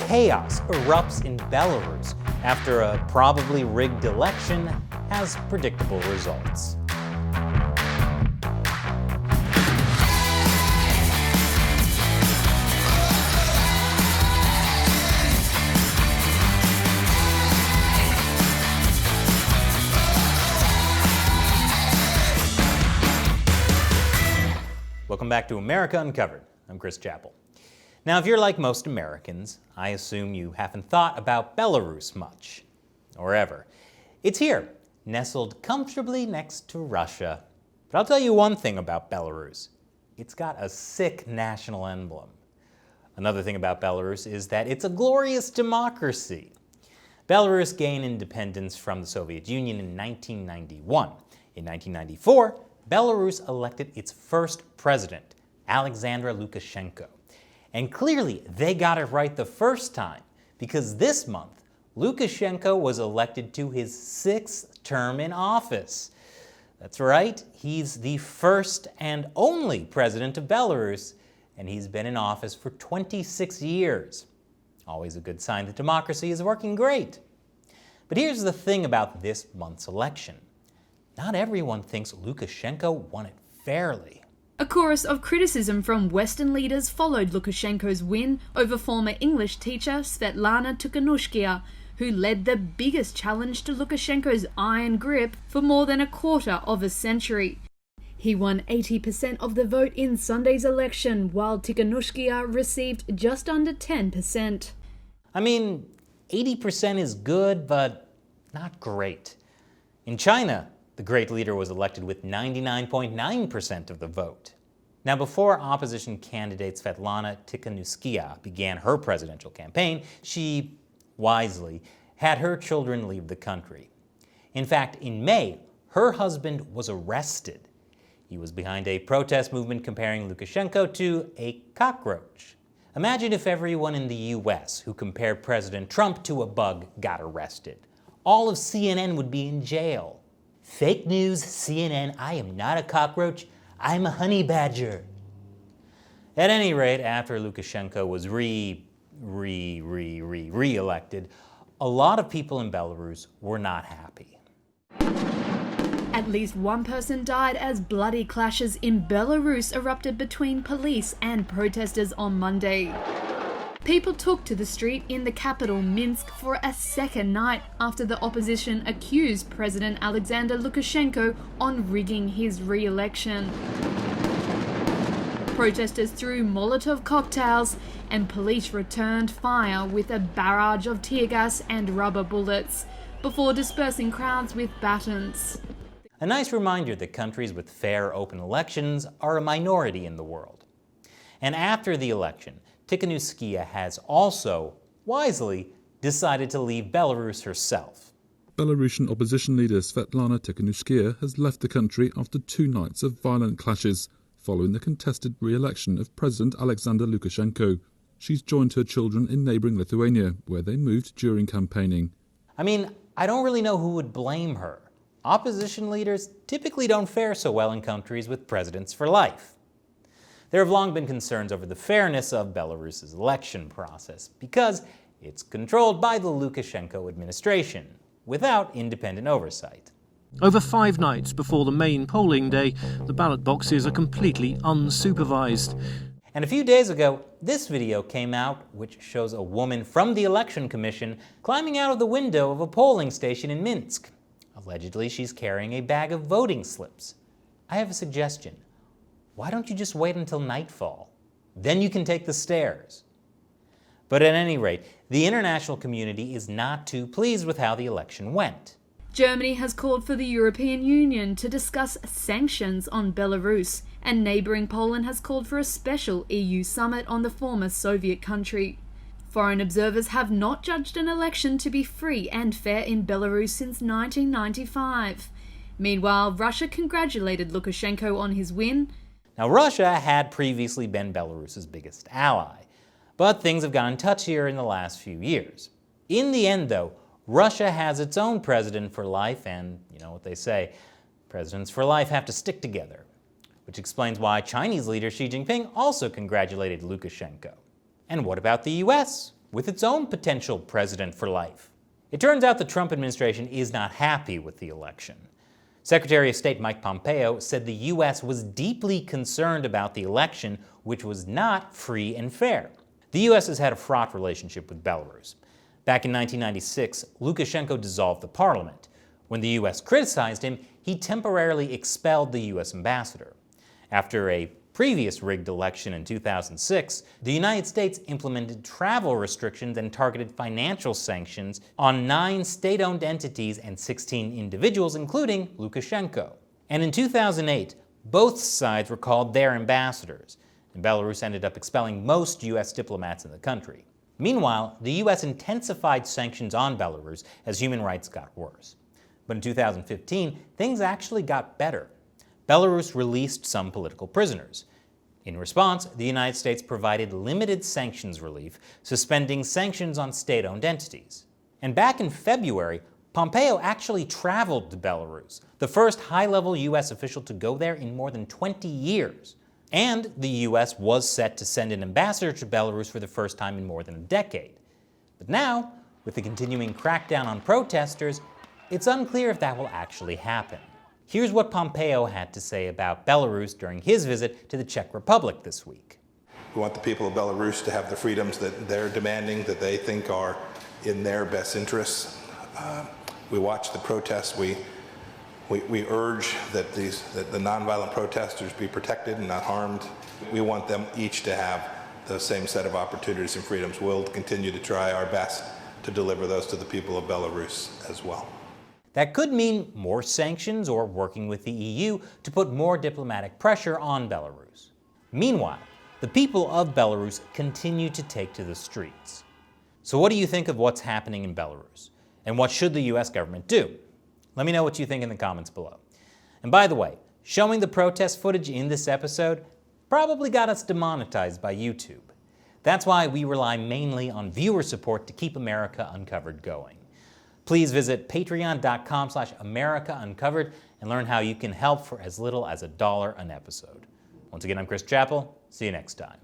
chaos erupts in Belarus after a probably rigged election has predictable results. Welcome back to America Uncovered. I'm Chris Chappell. Now, if you're like most Americans, I assume you haven't thought about Belarus much, or ever. It's here, nestled comfortably next to Russia. But I'll tell you one thing about Belarus. It's got a sick national emblem. Another thing about Belarus is that it's a glorious democracy. Belarus gained independence from the Soviet Union in 1991. In 1994, Belarus elected its first president, Alexander Lukashenko. And clearly, they got it right the first time, because this month, Lukashenko was elected to his 6th term in office. That's right, he's the first and only president of Belarus, and he's been in office for 26 years. Always a good sign that democracy is working great. But here's the thing about this month's election. Not everyone thinks Lukashenko won it fairly. A chorus of criticism from Western leaders followed Lukashenko's win over former English teacher Svetlana Tikhanouskaya, who led the biggest challenge to Lukashenko's iron grip for more than a quarter of a century. He won 80% of the vote in Sunday's election, while Tikhanouskaya received just under 10%. I mean, 80% is good, but not great. In China, the great leader was elected with 99.9% of the vote. Now, before opposition candidate Svetlana Tikhanouskaya began her presidential campaign, she, wisely, had her children leave the country. In fact, in May, her husband was arrested. He was behind a protest movement comparing Lukashenko to a cockroach. Imagine if everyone in the US who compared President Trump to a bug got arrested. All of CNN would be in jail. Fake news, CNN, I am not a cockroach, I'm a honey badger. At any rate, after Lukashenko was re-elected, a lot of people in Belarus were not happy. At least one person died as bloody clashes in Belarus erupted between police and protesters on Monday. People took to the street in the capital, Minsk, for a second night after the opposition accused President Alexander Lukashenko on rigging his re-election. Protesters threw Molotov cocktails, and police returned fire with a barrage of tear gas and rubber bullets, before dispersing crowds with batons. A nice reminder that countries with fair, open elections are a minority in the world. And after the election, Tikhanouskaya has also, wisely, decided to leave Belarus herself. Belarusian opposition leader Svetlana Tikhanouskaya has left the country after 2 nights of violent clashes following the contested re-election of President Alexander Lukashenko. She's joined her children in neighbouring Lithuania, where they moved during campaigning. I mean, I don't really know who would blame her. Opposition leaders typically don't fare so well in countries with presidents for life. There have long been concerns over the fairness of Belarus's election process because it's controlled by the Lukashenko administration without independent oversight. Over 5 nights before the main polling day, the ballot boxes are completely unsupervised. And a few days ago, this video came out which shows a woman from the Election Commission climbing out of the window of a polling station in Minsk. Allegedly, she's carrying a bag of voting slips. I have a suggestion. Why don't you just wait until nightfall? Then you can take the stairs. But at any rate, the international community is not too pleased with how the election went. Germany has called for the European Union to discuss sanctions on Belarus, and neighbouring Poland has called for a special EU summit on the former Soviet country. Foreign observers have not judged an election to be free and fair in Belarus since 1995. Meanwhile, Russia congratulated Lukashenko on his win. Now, Russia had previously been Belarus's biggest ally, but things have gotten touchier in the last few years. In the end, though, Russia has its own president for life, and you know what they say, presidents for life have to stick together, which explains why Chinese leader Xi Jinping also congratulated Lukashenko. And what about the US? with its own potential president for life. It turns out the Trump administration is not happy with the election. Secretary of State Mike Pompeo said the U.S. was deeply concerned about the election, which was not free and fair. The U.S. has had a fraught relationship with Belarus. Back in 1996, Lukashenko dissolved the parliament. When the U.S. criticized him, he temporarily expelled the U.S. ambassador. After a previous rigged election in 2006, the United States implemented travel restrictions and targeted financial sanctions on 9 state-owned entities and 16 individuals, including Lukashenko. And in 2008, both sides recalled their ambassadors, and Belarus ended up expelling most U.S. diplomats in the country. Meanwhile, the U.S. intensified sanctions on Belarus as human rights got worse. But in 2015, things actually got better. Belarus released some political prisoners. In response, the United States provided limited sanctions relief, suspending sanctions on state-owned entities. And back in February, Pompeo actually traveled to Belarus, the first high-level U.S. official to go there in more than 20 years. And the U.S. was set to send an ambassador to Belarus for the first time in more than a decade. But now, with the continuing crackdown on protesters, it's unclear if that will actually happen. Here's what Pompeo had to say about Belarus during his visit to the Czech Republic this week. We want the people of Belarus to have the freedoms that they're demanding, that they think are in their best interests. We watch the protests. We urge that the nonviolent protesters be protected and not harmed. We want them each to have the same set of opportunities and freedoms. We'll continue to try our best to deliver those to the people of Belarus as well. That could mean more sanctions or working with the EU to put more diplomatic pressure on Belarus. Meanwhile, the people of Belarus continue to take to the streets. So what do you think of what's happening in Belarus? And what should the US government do? Let me know what you think in the comments below. And by the way, showing the protest footage in this episode probably got us demonetized by YouTube. That's why we rely mainly on viewer support to keep America Uncovered going. Please visit patreon.com/AmericaUncovered and learn how you can help for as little as $1 an episode. Once again, I'm Chris Chappell. See you next time.